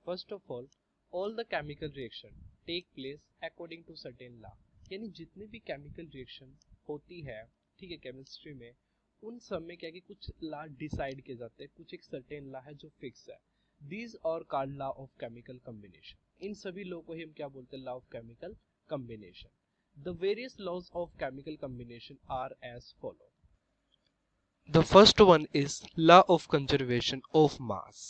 First of all the chemical reaction take place according to certain law, यानी जितनी भी chemical reaction होती है, ठीक है, केमिस्ट्री में, उन सब में क्या है कि कुछ लॉ डिसाइड किए जाते हैं, कुछ एक सर्टेन लॉ है जो फिक्स है। These are called law of chemical combination. इन सभी लॉ को ही हम क्या बोलते हैं? Law of chemical combination. The various laws of chemical combination are as follow. The first one is law of conservation of mass.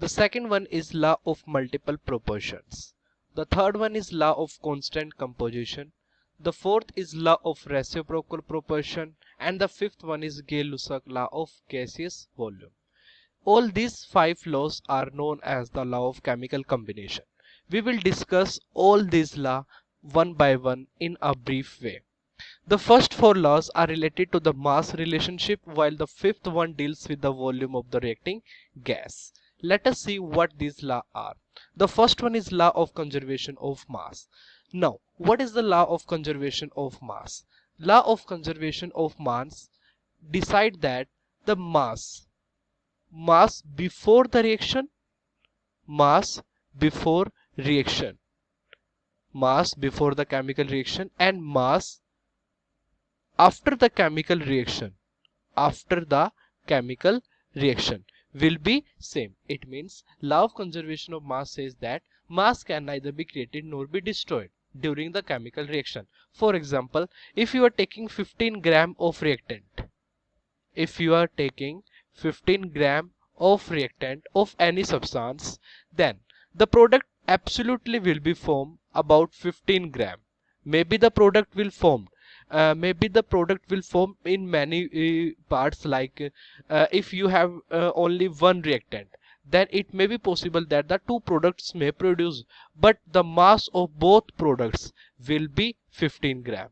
The second one is law of multiple proportions. The third one is law of constant composition. The fourth is law of reciprocal proportion, and the fifth one is Gay-Lussac law of gaseous volume. All these five laws are known as the law of chemical combination. We will discuss all these laws one by one in a brief way. The first four laws are related to the mass relationship, while the fifth one deals with the volume of the reacting gas. Let us see what these laws are. The first one is law of conservation of mass. Now, what is the law of conservation of mass? Law of conservation of mass decide that the mass before the reaction, mass before reaction, mass before the chemical reaction, and mass after the chemical reaction, after the chemical reaction will be same. It means law of conservation of mass says that mass can neither be created nor be destroyed during the chemical reaction. For example, if you are taking 15 gram of reactant, if you are taking 15 gram of reactant of any substance, then the product absolutely will be formed about 15 gram. Maybe the product will form in many parts, like if you have only one reactant, then it may be possible that the two products may produce, but the mass of both products will be 15 gram,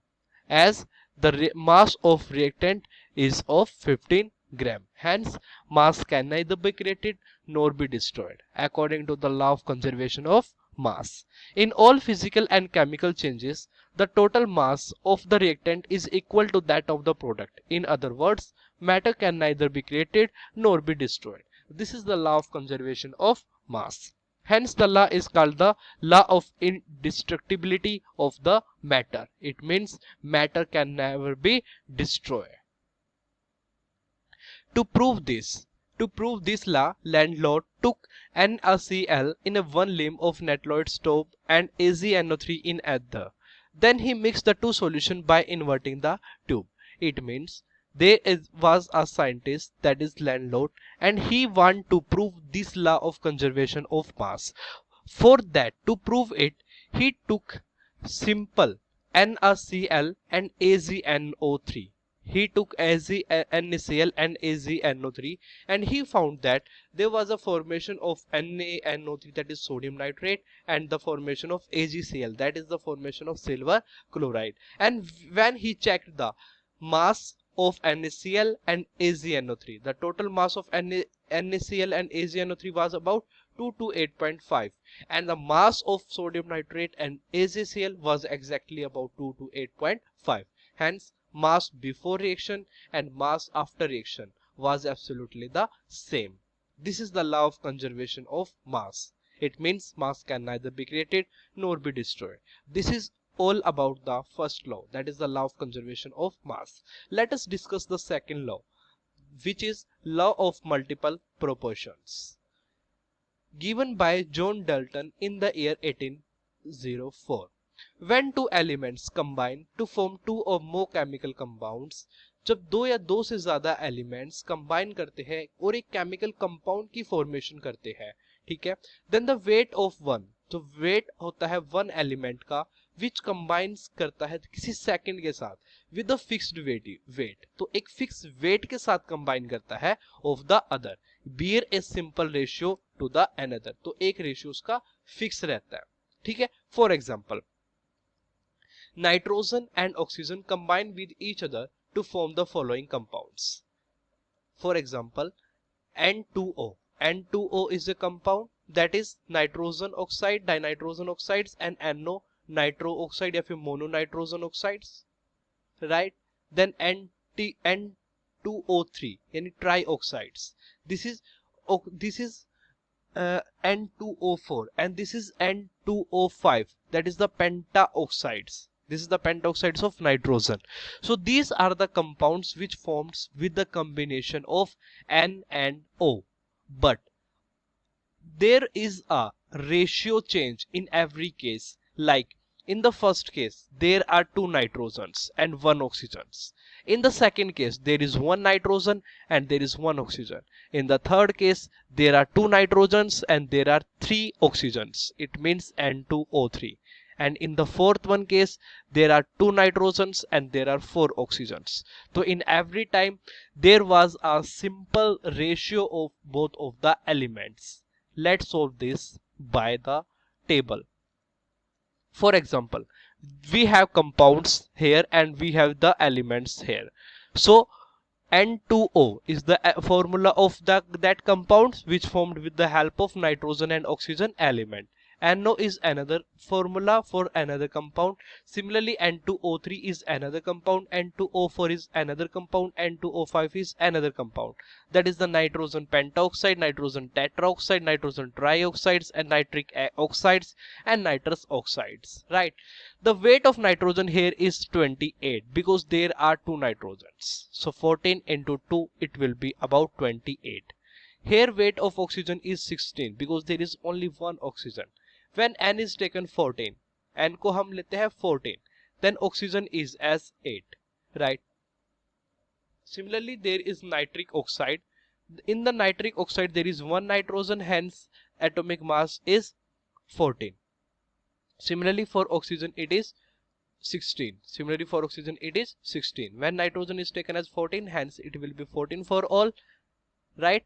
as the mass of reactant is of 15 gram. Hence, mass can neither be created nor be destroyed according to the law of conservation of mass. In all physical and chemical changes, the total mass of the reactant is equal to that of the product. In other words, matter can neither be created nor be destroyed. This is the law of conservation of mass. Hence, the law is called the law of indestructibility of the matter. It means matter can never be destroyed. To prove this law, Landlord took NaCl in a one limb of Nattloid stove and AgNO3 in other. Then he mixed the two solutions by inverting the tube. It means was a scientist, that is Landlord, and he wanted to prove this law of conservation of mass. For that, to prove it, he took simple NaCl and AgNO3. He took NaCl and AgNO3, and he found that there was a formation of NaNO3, that is sodium nitrate, and the formation of AgCl, that is the formation of silver chloride. And when he checked the mass of NaCl and AgNO3, the total mass of NaCl and AgNO3 was about 2 to 8.5, and the mass of sodium nitrate and AgCl was exactly about 2 to 8.5. Hence, mass before reaction and mass after reaction was absolutely the same. This is the law of conservation of mass. It means mass can neither be created nor be destroyed. This is all about the first law, that is the law of conservation of mass. Let us discuss the second law, which is law of multiple proportions, given by John Dalton in the year 1804. When two elements combine to form two or more chemical compounds, जब दो या दो से ज्यादा elements combine करते हैं और एक केमिकल कंपाउंड की फॉर्मेशन करते हैं, ठीक है, then the weight of one, जो वेट होता है वन एलिमेंट का, विच कंबाइंस करता है किसी सेकंड के साथ विद अ फिक्स्ड वेट, तो एक फिक्स वेट के साथ कंबाइन करता है of the other, bear a simple ratio to the another, तो एक रेशियो उसका फिक्स रहता है, ठीक है. For example, nitrogen and oxygen combine with each other to form the following compounds. For example, N2O. N2O is a compound, that is nitrogen oxide, dinitrogen oxides, and NO, nitro oxide या फिर mononitrogen oxides, right? Then N2O3 यानी trioxides. This is N2O4, and this is N2O5, that is the pentaoxides. This is the pentaoxides of nitrogen. So these are the compounds which forms with the combination of N and O. But there is a ratio change in every case. Like in the first case, there are two nitrogens and one oxygen. In the second case, there is one nitrogen and there is one oxygen. In the third case, there are two nitrogens and there are three oxygens. It means N2O3. And in the fourth one case, there are two nitrogens and there are four oxygens. So in every time, there was a simple ratio of both of the elements. Let's solve this by the table. For example, we have compounds here and we have the elements here. So N2O is the formula of that compounds which formed with the help of nitrogen and oxygen element. NO is another formula for another compound. Similarly, N2O3 is another compound, N2O4 is another compound, N2O5 is another compound. That is the nitrogen pentoxide, nitrogen tetroxide, nitrogen trioxides, and nitric oxides and nitrous oxides. Right. The weight of nitrogen here is 28 because there are two nitrogens. So 14 into 2, it will be about 28. Here weight of oxygen is 16 because there is only one oxygen. When N is taken 14, N को हम लेते हैं 14, then oxygen is as 8, right? Similarly, there is nitric oxide. In the nitric oxide, there is one nitrogen, hence atomic mass is 14. Similarly, for oxygen, it is 16. Similarly, for oxygen, it is 16. When nitrogen is taken as 14, hence it will be 14 for all, right?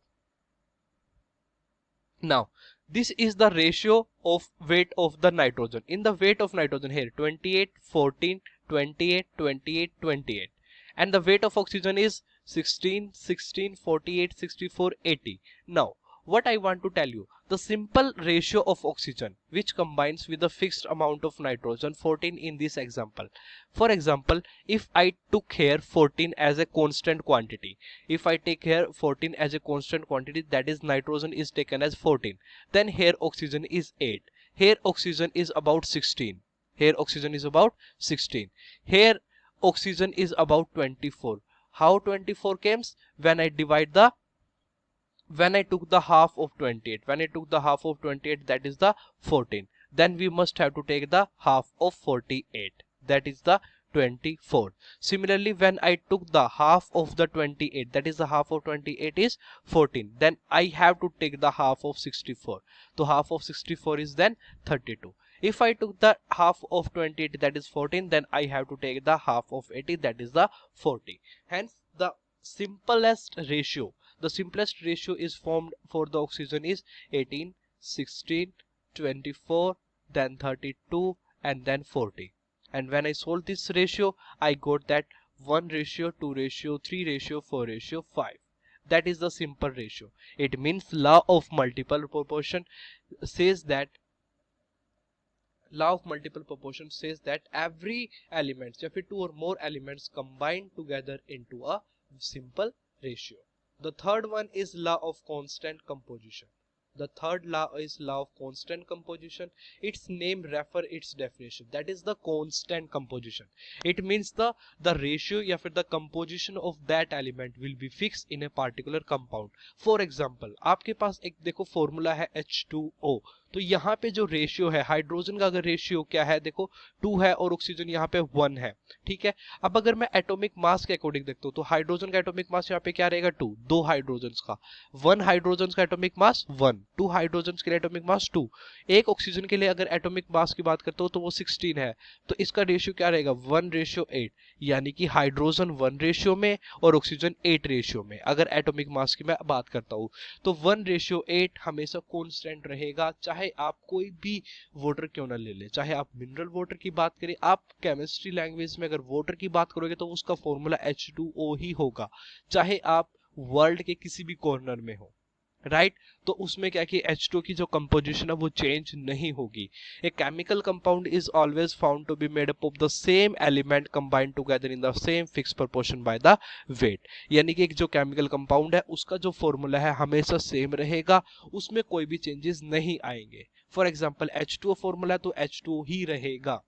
Now, this is the ratio of weight of the nitrogen. In the weight of nitrogen here, 28, 14, 28, 28, 28. And the weight of oxygen is 16, 16, 48, 64, 80. Now, what I want to tell you, the simple ratio of oxygen which combines with the fixed amount of nitrogen, 14 in this example. For example, if I took here 14 as a constant quantity, if I take here 14 as a constant quantity, that is nitrogen is taken as 14, then here oxygen is 8. Here oxygen is about 16. Here oxygen is about 16. Here oxygen is about 24. How 24 comes? When I took the half of 28, when I took the half of 28, that is the 14. Then we must have to take the half of 48, that is the 24. Similarly, when I took the half of the 28, that is the half of 28 is 14. Then I have to take the half of 64. So half of 64 is then 32. If I took the half of 28, that is 14, then I have to take the half of 80, that is the 40. Hence, the simplest ratio is formed for the oxygen is 18, 16, 24, then 32, and then 40. And when I solve this ratio, I got that 1 ratio, 2 ratio, 3 ratio, 4 ratio, 5. That is the simple ratio. It means law of multiple proportion says that every element, if two or more elements combine together into a simple ratio. The third one is law of constant composition. The third law is law of constant composition. Its name refer its definition. That is the constant composition. It means the ratio या फिर the composition of that element will be fixed in a particular compound. For example, आपके पास एक देखो formula है H2O. तो यहाँ पे जो रेशियो है हाइड्रोजन का, अगर रेशियो क्या है देखो 2 है और ऑक्सीजन यहाँ पे 1 है. ठीक है. अब अगर मैं एटॉमिक मास के अकॉर्डिंग देखता हूँ तो हाइड्रोजन का एटॉमिक मास यहाँ पे क्या रहेगा 2, 2 हाइड्रोजन का. 1 हाइड्रोजन का एटॉमिक मास 1, 2 हाइड्रोजन के लिए एटॉमिक मास 2. एक ऑक्सीजन के लिए अगर एटॉमिक मास की बात करता हूँ तो वो 16 है. तो इसका रेशियो क्या रहेगा 1:8, यानी कि हाइड्रोजन 1 रेशियो में और ऑक्सीजन 8 रेशियो में. अगर एटॉमिक मास की मैं बात करता हूँ तो 1:8 हमेशा कांस्टेंट रहेगा, चाहे आप कोई भी वाटर क्यों ना ले ले. चाहे आप मिनरल वाटर की बात करें, आप केमिस्ट्री लैंग्वेज में अगर वाटर की बात करोगे तो उसका फॉर्मूला H2O ही होगा, चाहे आप वर्ल्ड के किसी भी कॉर्नर में हो. राइट तो उसमें क्या कि H2 की जो कंपोजिशन है वो चेंज नहीं होगी। A chemical compound is always found to be made up of the same element combined together in the same fix proportion by the weight. यानी कि एक जो केमिकल कंपाउंड है उसका जो फॉर्मूला है हमेशा सेम रहेगा, उसमें कोई भी चेंजेस नहीं आएंगे। फॉर एग्जाम्पल H2O फॉर्मूला तो H2O ही रहेगा।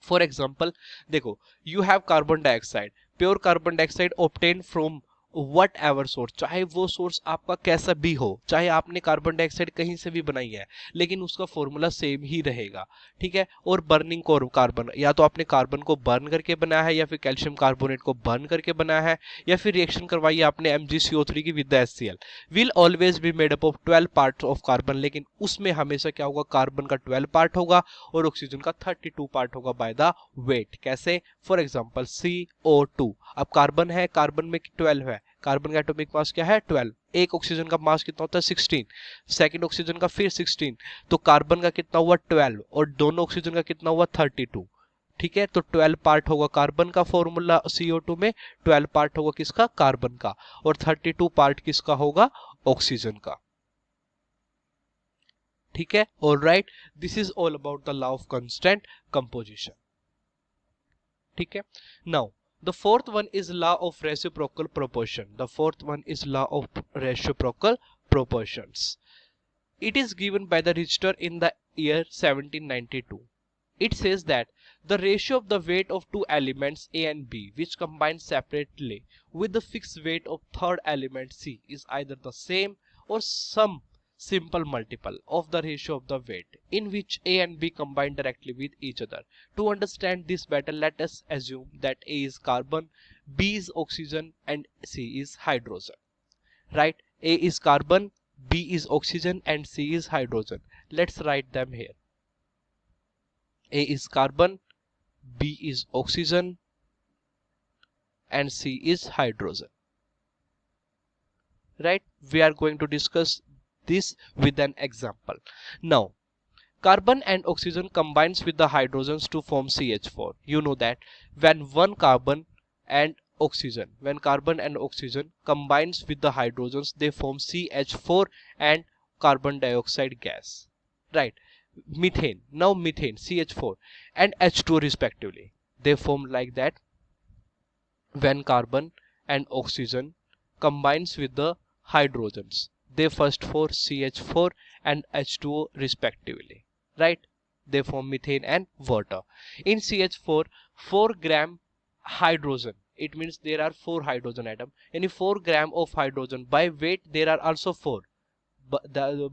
फॉर एग्जाम्पल देखो, you have carbon dioxide, pure carbon dioxide obtain from what ever source, चाहे वो सोर्स आपका कैसा भी हो, चाहे आपने कार्बन डाइऑक्साइड कहीं से भी बनाई है, लेकिन उसका फॉर्मूला सेम ही रहेगा। ठीक है, और बर्निंग कार्बन, या तो आपने कार्बन को बर्न करके बनाया है, या फिर कैल्शियम कार्बोनेट को बर्न करके बनाया है, या फिर रिएक्शन करवाई है आपने MgCO3 की with the HCl, will always be made up of 12 parts of carbon, लेकिन उसमें हमेशा क्या होगा, कार्बन का 12 पार्ट होगा और ऑक्सीजन का 32 पार्ट होगा बाय द वेट। कैसे? फॉर एग्जाम्पल CO2, अब कार्बन है, कार्बन में 12 है, कार्बन का एटॉमिक मास क्या है 12, एक ऑक्सीजन का मास कितना होता है 16, सेकंड ऑक्सीजन का फिर 16, तो कार्बन का कितना हुआ 12 और दोनों ऑक्सीजन का कितना हुआ 32। ठीक है, तो 12 पार्ट होगा कार्बन का फॉर्मूला CO2 में, 12 पार्ट होगा किसका, कार्बन का, और 32 पार्ट किसका होगा, ऑक्सीजन का। ठीक है, alright, this is all about the law of constant composition. ठीक है, now the fourth one is law of reciprocal proportion. The fourth one is law of reciprocal proportions. It is given by the Richter in the year 1792. It says that the ratio of the weight of two elements A and B which combine separately with the fixed weight of third element C is either the same or some simple multiple of the ratio of the weight in which A and B combine directly with each other. To understand this better, let us assume that A is carbon, B is oxygen and C is hydrogen. Right? A is carbon, B is oxygen and C is hydrogen. Let's write them here. A is carbon, B is oxygen and C is hydrogen. Right? We are going to discuss this with an example. Now, carbon and oxygen combines with the hydrogens to form CH4. You know that when carbon and oxygen combines with the hydrogens, they form CH4 and carbon dioxide gas. Right? Methane, now methane, CH4 and H2O respectively. They form like that when carbon and oxygen combines with the hydrogens. They first form CH4 and H2O respectively. Right? They form methane and water. In CH4, 4 gram hydrogen. It means there are 4 hydrogen atoms. And 4 gram of hydrogen. By weight, there are also 4.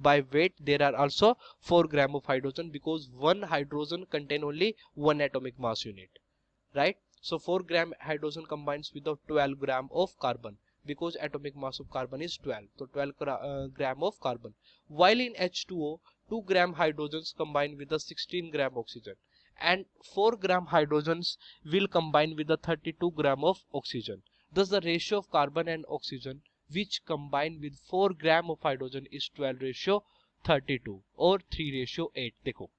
By weight, there are also 4 gram of hydrogen because one hydrogen contain only one atomic mass unit. Right? So 4 gram hydrogen combines with the 12 gram of carbon because atomic mass of carbon is 12. So 12 gram of carbon. While in H2O, 2 gram hydrogens combine with the 16 gram oxygen and 4 gram hydrogens will combine with the 32 gram of oxygen. Thus the ratio of carbon and oxygen which combine with 4 gram of hydrogen is 12:32 और 3:8. देखो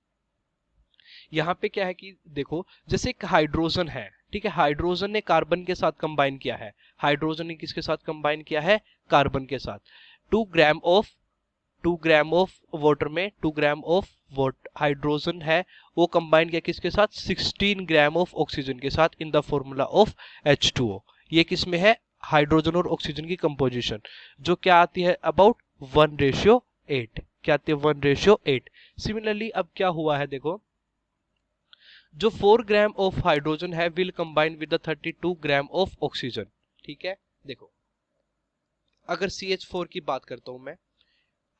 यहाँ पे क्या है कि देखो जैसे एक हाइड्रोजन है, ठीक है, हाइड्रोजन ने कार्बन के साथ कंबाइन किया है, हाइड्रोजन ने किसके साथ कंबाइन किया है, कार्बन के साथ। 2 ग्राम ऑफ वाटर में 2 ग्राम ऑफ हाइड्रोजन है वो कंबाइन किया किसके साथ, 16 ग्राम ऑफ ऑक्सीजन के साथ in the formula of H2O। ये किस में है, हाइड्रोजन और ऑक्सीजन की कंपोजिशन जो क्या आती है अबाउट 1:8। क्या आती है 1:8। सिमिलरली अब क्या हुआ है देखो, जो 4 ग्राम ऑफ हाइड्रोजन है will combine with the 32 gram of oxygen. ठीक है, देखो अगर CH4 की बात करता हूं मैं,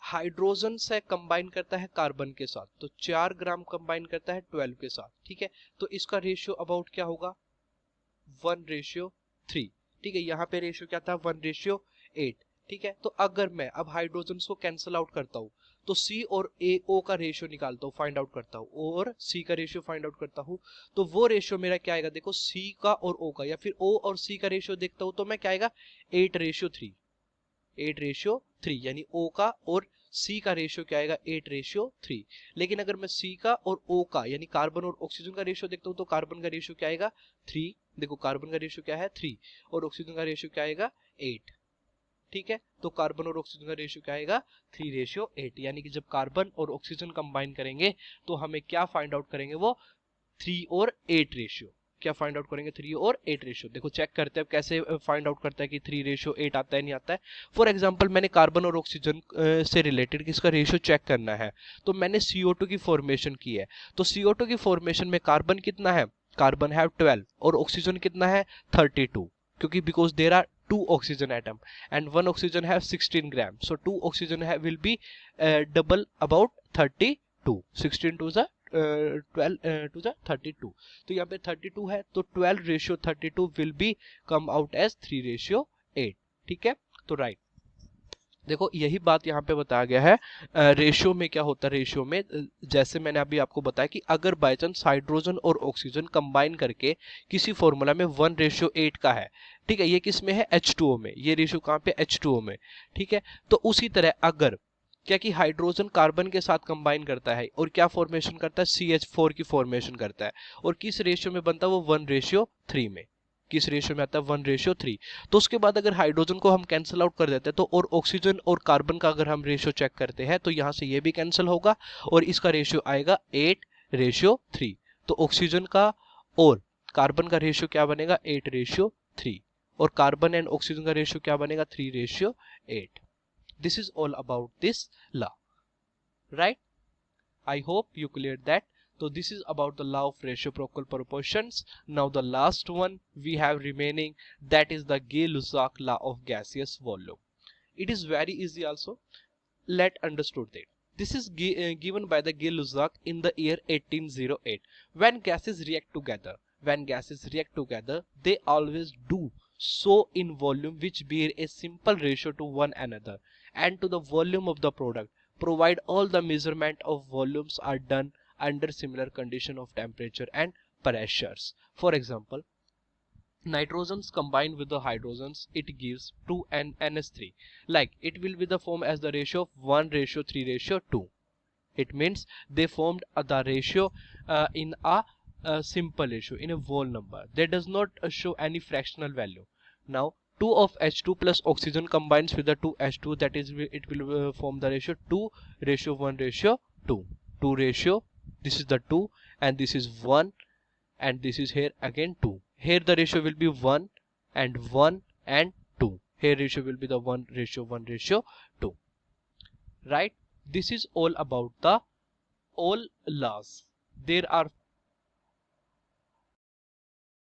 हाइड्रोजन से कंबाइन करता है कार्बन के साथ तो 4 ग्राम कंबाइन करता है 12 के साथ। ठीक है, तो इसका रेशियो अबाउट क्या होगा 1:3। ठीक है, यहाँ पे रेशियो क्या था 1:8। ठीक है, तो अगर मैं अब हाइड्रोजन को कैंसिल आउट करता हूँ तो C और O का रेशियो निकालता हूँ, फाइंड आउट करता हूँ, O और C का रेशियो फाइंड आउट करता हूँ, तो वो रेशियो मेरा क्या आएगा देखो, C का और O का, या फिर O और C का रेशियो देखता हूँ तो मैं क्या आएगा 8:3। 8:3 यानी O का और C का रेशियो क्या आएगा 8:3। लेकिन अगर मैं C का और O का यानी कार्बन और ऑक्सीजन का रेशियो देखता हूँ तो कार्बन का रेशियो क्या आएगा 3। देखो कार्बन का रेशियो क्या है 3 और ऑक्सीजन का रेशियो क्या आएगा 8। ठीक है, तो कार्बन और ऑक्सीजन का रेशियो क्या आएगा 3:8, यानी कि जब कार्बन और ऑक्सीजन कंबाइन करेंगे तो हमें क्या फाइंड आउट करेंगे, वो 3:8 रेशियो। क्या फाइंड आउट करेंगे 3:8 रेशियो। देखो चेक करते हैं कैसे फाइंड आउट करता है कि 3:8 आता है नहीं आता है। फॉर एग्जांपल मैंने कार्बन और ऑक्सीजन से रिलेटेड किसका रेशियो चेक करना है, तो मैंने CO2 की फॉर्मेशन की है। तो CO2 की फॉर्मेशन में कार्बन कितना है, कार्बन है 12 और ऑक्सीजन कितना है 32, क्योंकि because there are 2 oxygen atom and 1 oxygen have 16 grams, so 2 oxygen will be double about 32, 16 to the 12 to the 32। तो यहाँ पे 32 है तो 12:32 will be come out as 3:8। ठीक है, तो राइट देखो यही बात यहाँ पे बताया गया है। रेशियो में क्या होता है, रेशियो में जैसे मैंने अभी आपको बताया कि अगर बाय चांस हाइड्रोजन और ऑक्सीजन कंबाइन करके किसी फॉर्मूला में 1:8 का है, ठीक है, ये किस में है H2O में, ये रेशियो कहाँ पे H2O में, ठीक है। तो उसी तरह अगर क्या कि हाइड्रोजन कार्बन के साथ कंबाइन करता है और क्या फॉर्मेशन करता है CH4 की फॉर्मेशन करता है, और किस रेशियो में बनता है वो 1:3 में, किस रेशियो में आता है 1:3। तो उसके बाद अगर हाइड्रोजन को हम कैंसिल आउट कर देते हैं तो और ऑक्सीजन और कार्बन का अगर हम रेशियो चेक करते हैं तो यहाँ से ये भी कैंसिल होगा और इसका रेशियो आएगा 8:3। तो ऑक्सीजन का और कार्बन का रेशियो क्या बनेगा 8:3 और कार्बन एंड ऑक्सीजन का रेशियो क्या बनेगा 3:8। This is all about this law, right. I hope you cleared that. So this is about the law of reciprocal proportions. Now the last one we have remaining, that is the Gay-Lussac law of gaseous volume. It is very easy also. Let understood that. This is given by the Gay-Lussac in the year 1808. When gases react together, they always do so in volume which bear a simple ratio to one another and to the volume of the product, provide all the measurement of volumes are done under similar condition of temperature and pressures. For example, nitrogens combined with the hydrogens, it gives 2 NH3, like it will be the form as the ratio of 1:3:2. It means they formed the ratio in a simple ratio, in a whole number. They does not show any fractional value. Now 2 of H2 plus oxygen combines with the 2 H2, that is it will form the ratio 2:1:2. 2 ratio, this is the 2 and this is 1 and this is here again 2. Here the ratio will be 1 and 1 and 2. Here ratio will be the 1:1:2. Right? This is all about the all laws. There are